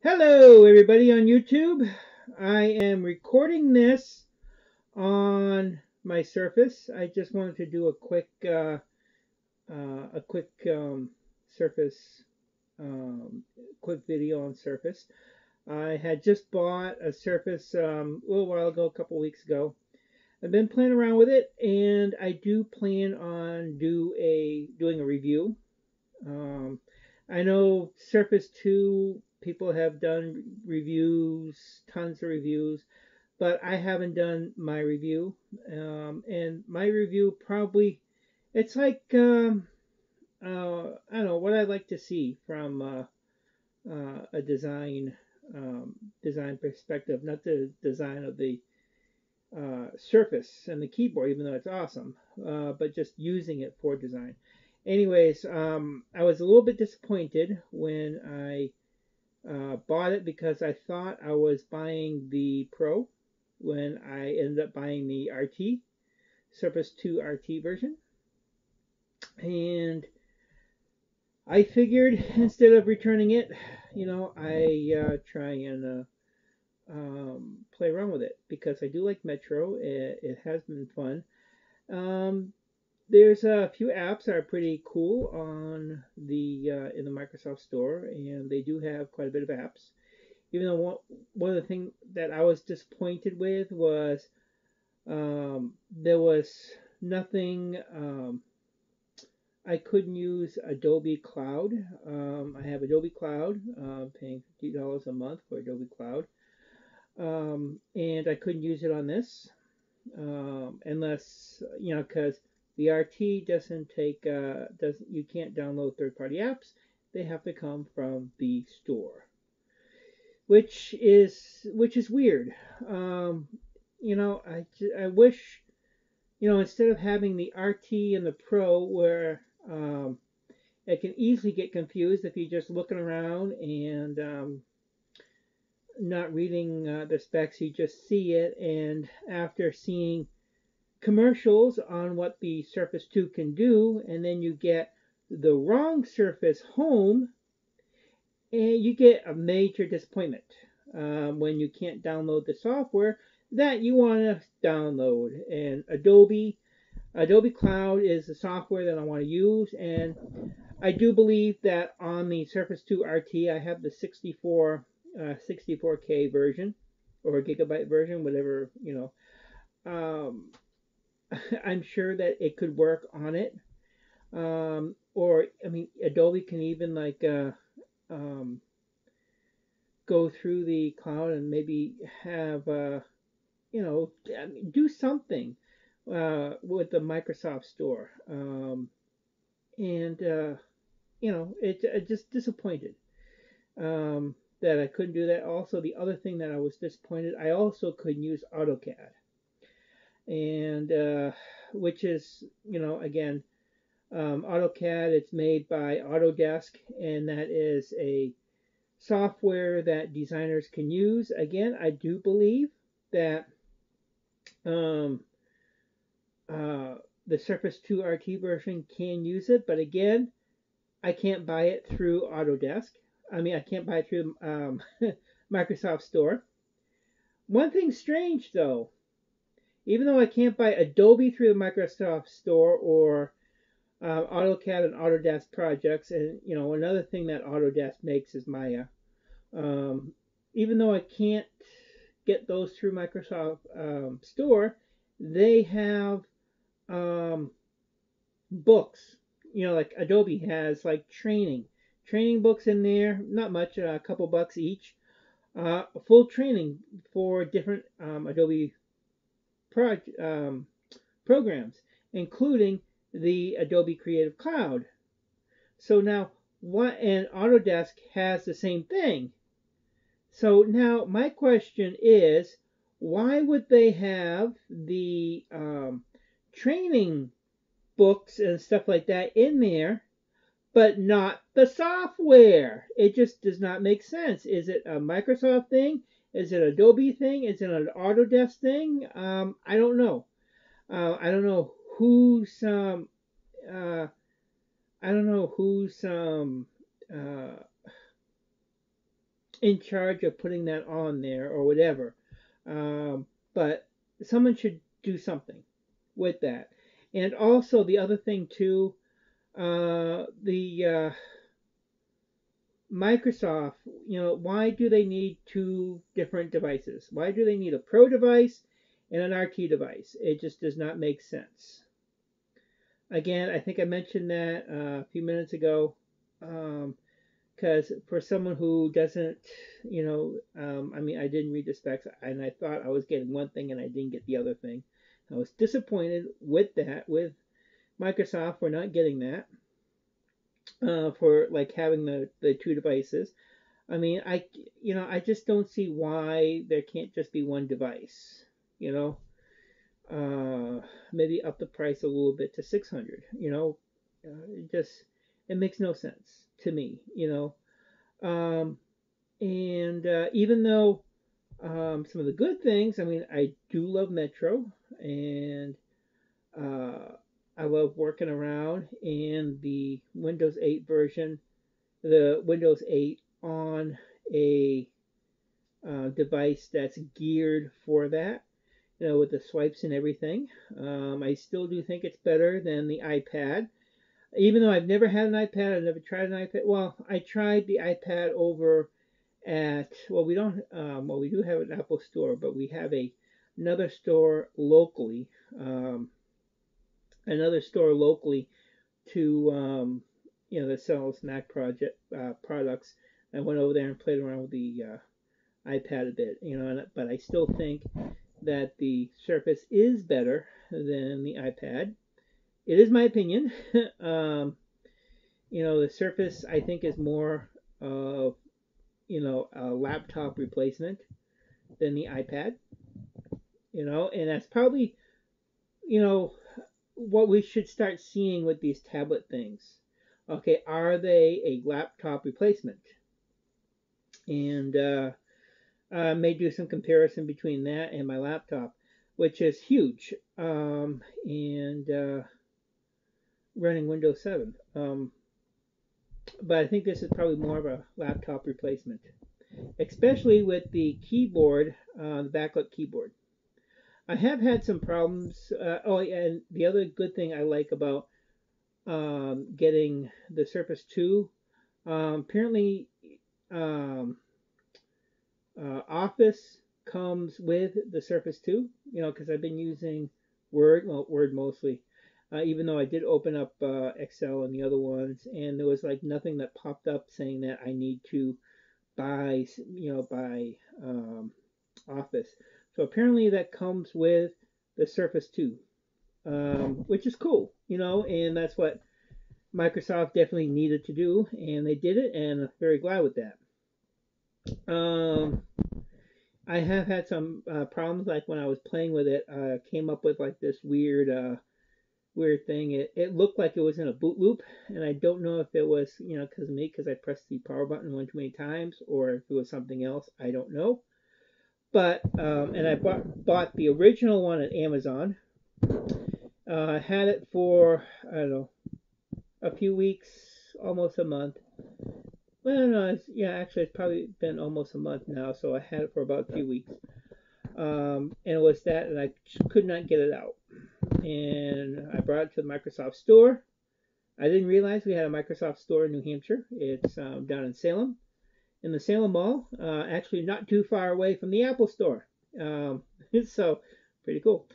Hello, everybody on YouTube. I am recording this on my Surface. I just wanted to do a quick Surface, quick video on Surface. I had just bought a Surface a little while ago, a couple weeks ago. I've been playing around with it, and I do plan on doing a review. Um, I know Surface 2 people have done reviews, tons of reviews, but I haven't done my review. And my review probably, it's like, I don't know, what I'd like to see from a design perspective, not the design of the Surface and the keyboard, even though it's awesome, but just using it for design. Anyways, I was a little bit disappointed when I bought it because I thought I was buying the Pro when I ended up buying the RT, Surface 2 RT version. And I figured instead of returning it, I try and play around with it because I do like Metro. It has been fun. Um, there's a few apps that are pretty cool on the in the Microsoft Store, and they do have quite a bit of apps. Even though one of the things that I was disappointed with was there was nothing. I couldn't use Adobe Cloud. I have Adobe Cloud, paying $50 a month for Adobe Cloud, and I couldn't use it on this unless because the RT doesn't take doesn't you can't download third-party apps. They have to come from the store, which is weird. Um, I wish instead of having the RT and the Pro where it can easily get confused if you're just looking around and not reading the specs, you just see it, and after seeing commercials on what the Surface 2 can do, and then you get the wrong Surface home, and you get a major disappointment when you can't download the software that you want to download. And Adobe Cloud is the software that I want to use, and I do believe that on the Surface 2 RT, I have the 64K version or gigabyte version, whatever. Um, I'm sure that it could work on it. Or I mean, Adobe can even um, go through the cloud and maybe have do something with the Microsoft Store. And it just disappointed that I couldn't do that. Also, the other thing that I was disappointed, I also couldn't use AutoCAD, and which is again AutoCAD. It's made by Autodesk, and that is a software that designers can use. Again, I do believe that um, uh, the Surface 2 RT version can use it, but again, I can't buy it through Autodesk. I mean, I can't buy it through Microsoft Store. One thing strange though, even though I can't buy Adobe through the Microsoft Store or AutoCAD and Autodesk projects, and another thing that Autodesk makes is Maya. Um, Even though I can't get those through Microsoft Store, they have um, books. Like Adobe has like training books in there. Not much, a couple bucks each. Full training for different Adobe um, programs, including the Adobe Creative Cloud. So now, what and Autodesk has the same thing. So now my question is, why would they have the training books and stuff like that in there, but not the software? It just does not make sense. Is it a Microsoft thing? Is it an Adobe thing? Is it an Autodesk thing? I don't know. I don't know who's uh, I don't know who's uh, in charge of putting that on there or whatever. Um, but someone should do something with that. And also the other thing too, the Microsoft, why do they need two different devices? Why do they need a Pro device and an RT device? It just does not make sense. Again, I think I mentioned that a few minutes ago. Because for someone who doesn't, I mean, I didn't read the specs and I thought I was getting one thing and I didn't get the other thing. I was disappointed with that, with Microsoft for not getting that, for like having the two devices. I mean, I just don't see why there can't just be one device, you know. Maybe up the price a little bit to 600, it makes no sense to me, Um, and even though some of the good things, I mean, I do love Metro, and uh, I love working around and the Windows 8 version, the Windows 8 on a device that's geared for that, with the swipes and everything. I still do think it's better than the iPad. Even though I've never had an iPad, I've never tried an iPad. Well, I tried the iPad over at, well, we don't, well, we do have an Apple store, but we have another store locally, um, another store locally to, that sells Mac products. I went over there and played around with the iPad a bit, but I still think that the Surface is better than the iPad. It is my opinion. The Surface I think is more of, a laptop replacement than the iPad, and that's probably, you know, what we should start seeing with these tablet things. Okay, are they a laptop replacement? And I may do some comparison between that and my laptop, which is huge, and running Windows 7. But I think this is probably more of a laptop replacement, especially with the keyboard, the backlit keyboard. I have had some problems. And the other good thing I like about getting the Surface 2, apparently, um, Office comes with the Surface 2, because I've been using Word, well, Word mostly, even though I did open up Excel and the other ones, and there was like nothing that popped up saying that I need to buy Office. So apparently that comes with the Surface 2, which is cool, and that's what Microsoft definitely needed to do, and they did it, and I'm very glad with that. Um, I have had some problems, like when I was playing with it, came up with like this weird thing. It looked like it was in a boot loop, and I don't know if it was, because of me, because I pressed the power button one too many times, or if it was something else. I don't know. But and I bought the original one at Amazon. Had it for, I don't know, a few weeks, almost a month. Well, no, actually, it's probably been almost a month now, so I had it for about a few weeks. And it was that, and I could not get it out. And I brought it to the Microsoft store. I didn't realize we had a Microsoft store in New Hampshire. It's down in Salem, in the Salem Mall, actually not too far away from the Apple store. So pretty cool.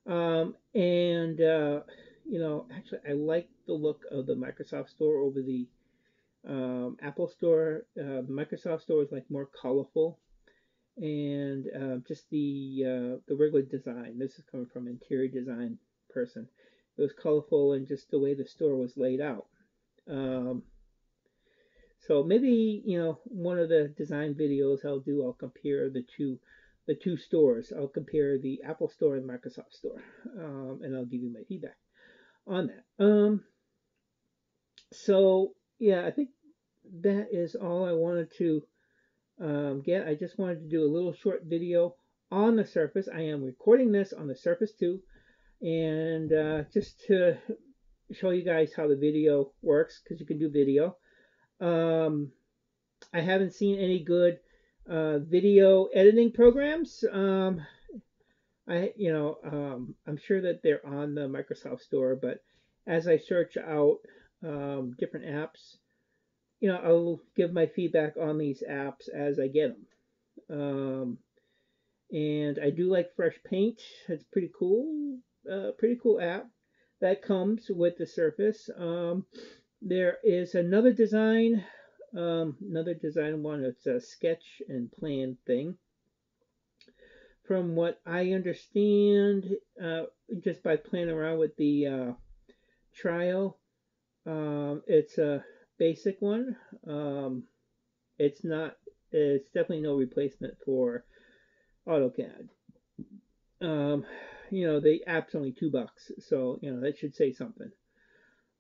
And actually, I like the look of the Microsoft store over the Apple store. The Microsoft store is like more colorful, and just the regular design. This is coming from an interior design person. It was colorful and just the way the store was laid out. Um, so maybe one of the design videos I'll compare the two stores. I'll compare the Apple store and Microsoft store, and I'll give you my feedback on that. So yeah, I think that is all I wanted to get. I just wanted to do a little short video on the Surface. I am recording this on the Surface 2, and just to show you guys how the video works, because you can do video. I haven't seen any good video editing programs. I'm sure that they're on the Microsoft Store, but as I search out different apps, I'll give my feedback on these apps as I get them. And I do like Fresh Paint. It's pretty cool app that comes with the Surface. There is another design one. It's a sketch and plan thing. From what I understand, just by playing around with the trial, it's a basic one. It's not. It's definitely no replacement for AutoCAD. Um, the app's only $2, so that should say something.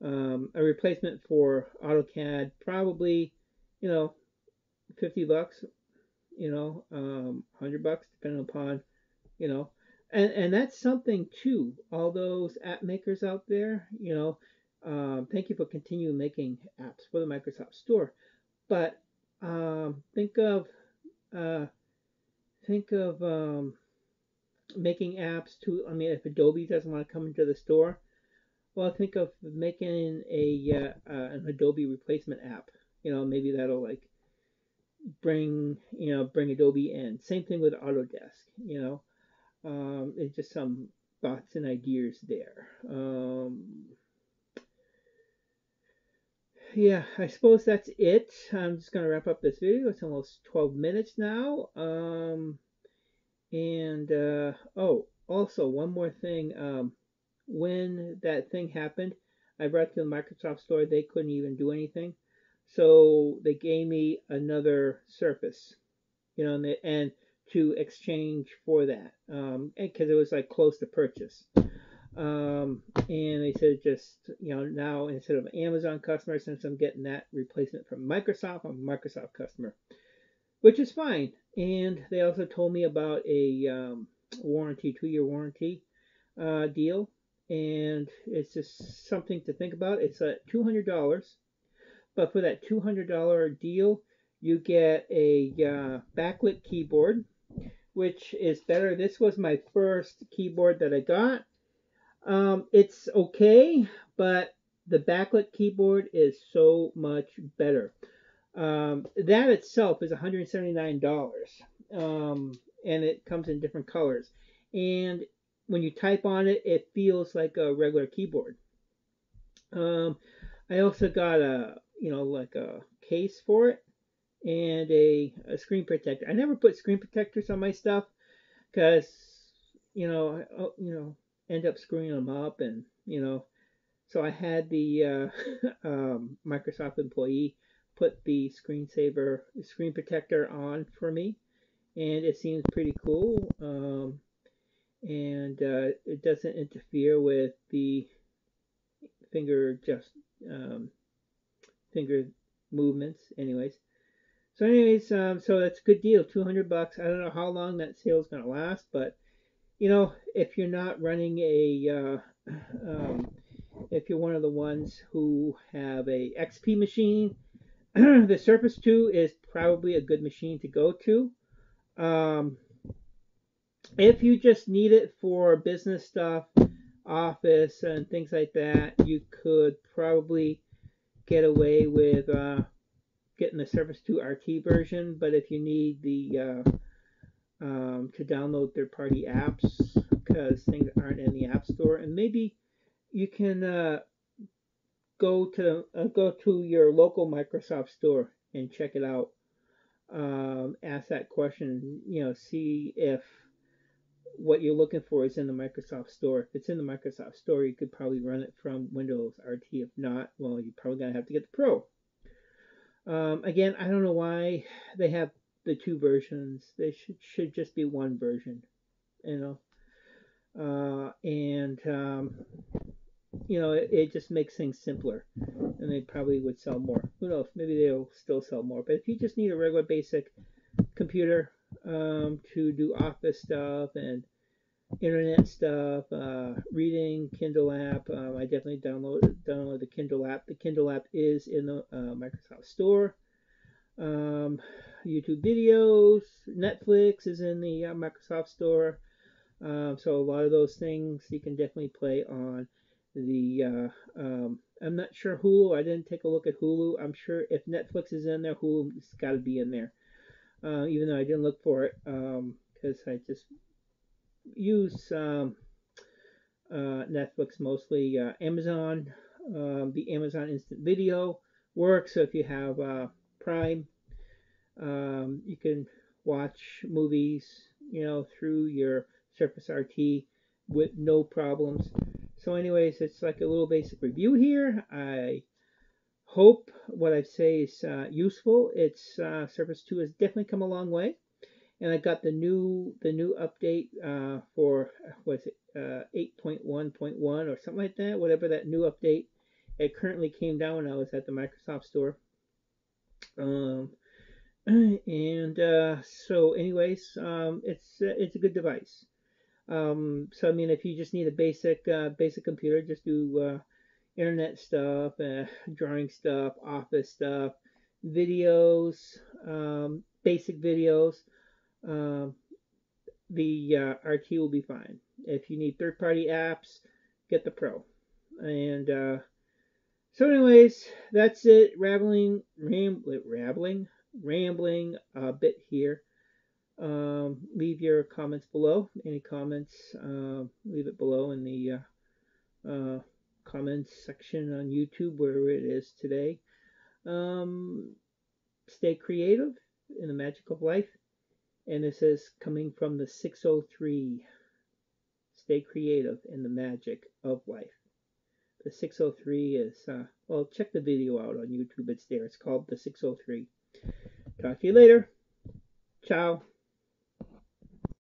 A replacement for AutoCAD probably, you know, $50, $100 depending upon, you know, and that's something too. All those app makers out there, thank you for continuing making apps for the Microsoft Store. But think of uh, making apps to. I mean, if Adobe doesn't want to come into the store, well, think of making an Adobe replacement app. Maybe that'll like bring Adobe in. Same thing with Autodesk. It's just some thoughts and ideas there. Yeah, I suppose that's it. I'm just gonna wrap up this video. It's almost 12 minutes now. And oh, also one more thing. When that thing happened, I brought to the Microsoft Store. They couldn't even do anything, so they gave me another Surface, and to exchange for that, because it was like close to purchase. And they said just now instead of Amazon customer, since I'm getting that replacement from Microsoft, I'm a Microsoft customer, which is fine. And they also told me about a warranty, 2-year warranty deal, and it's just something to think about. It's $200, but for that $200 deal, you get a backlit keyboard, which is better. This was my first keyboard that I got. It's okay, but the backlit keyboard is so much better. That itself is $179, and it comes in different colors. And when you type on it, it feels like a regular keyboard. I also got like a case for it and a screen protector. I never put screen protectors on my stuff because end up screwing them up, and so I had the Microsoft employee put the screen protector on for me, and it seems pretty cool. And it doesn't interfere with the finger just um, finger movements. So that's a good deal. $200. I don't know how long that sale is gonna last, but if you're not running if you're one of the ones who have a XP machine, the Surface 2 is probably a good machine to go to. Um, if you just need it for business stuff, office and things like that, you could probably get away with getting the Surface 2 RT version. But if you need the to download third-party apps because things aren't in the App Store, and maybe you can go to your local Microsoft store and check it out. Ask that question, see if what you're looking for is in the Microsoft Store. If it's in the Microsoft Store, you could probably run it from Windows RT. If not, well, you're probably gonna have to get the Pro. Again, I don't know why they have the two versions. They should just be one version, you know. And it just makes things simpler, and they probably would sell more. Who knows? Maybe they'll still sell more. But if you just need a regular basic computer to do office stuff and internet stuff, reading, Kindle app, I definitely download the Kindle app. The Kindle app is in the Microsoft Store. Um, YouTube videos. Netflix is in the Microsoft Store. So a lot of those things you can definitely play on the. I'm not sure Hulu. I didn't take a look at Hulu. I'm sure if Netflix is in there, Hulu's got to be in there. Even though I didn't look for it because I just use Netflix mostly. Amazon, the Amazon Instant Video works. So if you have Prime, you can watch movies, through your Surface RT with no problems. So, anyways, it's like a little basic review here. I hope what I say is useful. It's Surface 2 has definitely come a long way, and I got the new update for what's it 8.1.1 or something like that, whatever that new update. It currently came down when I was at the Microsoft Store. Um, and so, anyways, it's a good device. So I mean, if you just need a basic computer, just do internet stuff, drawing stuff, office stuff, videos, basic videos. Um, the RT will be fine. If you need third-party apps, get the Pro. And so, anyways, that's it. Rambling a bit here. Leave your comments below. Any comments, leave it below in the comments section on YouTube, wherever it is today. Stay creative in the magic of life. And this is coming from the 603. Stay creative in the magic of life. The 603 is, well, check the video out on YouTube. It's there. It's called the 603. Talk to you later. Ciao.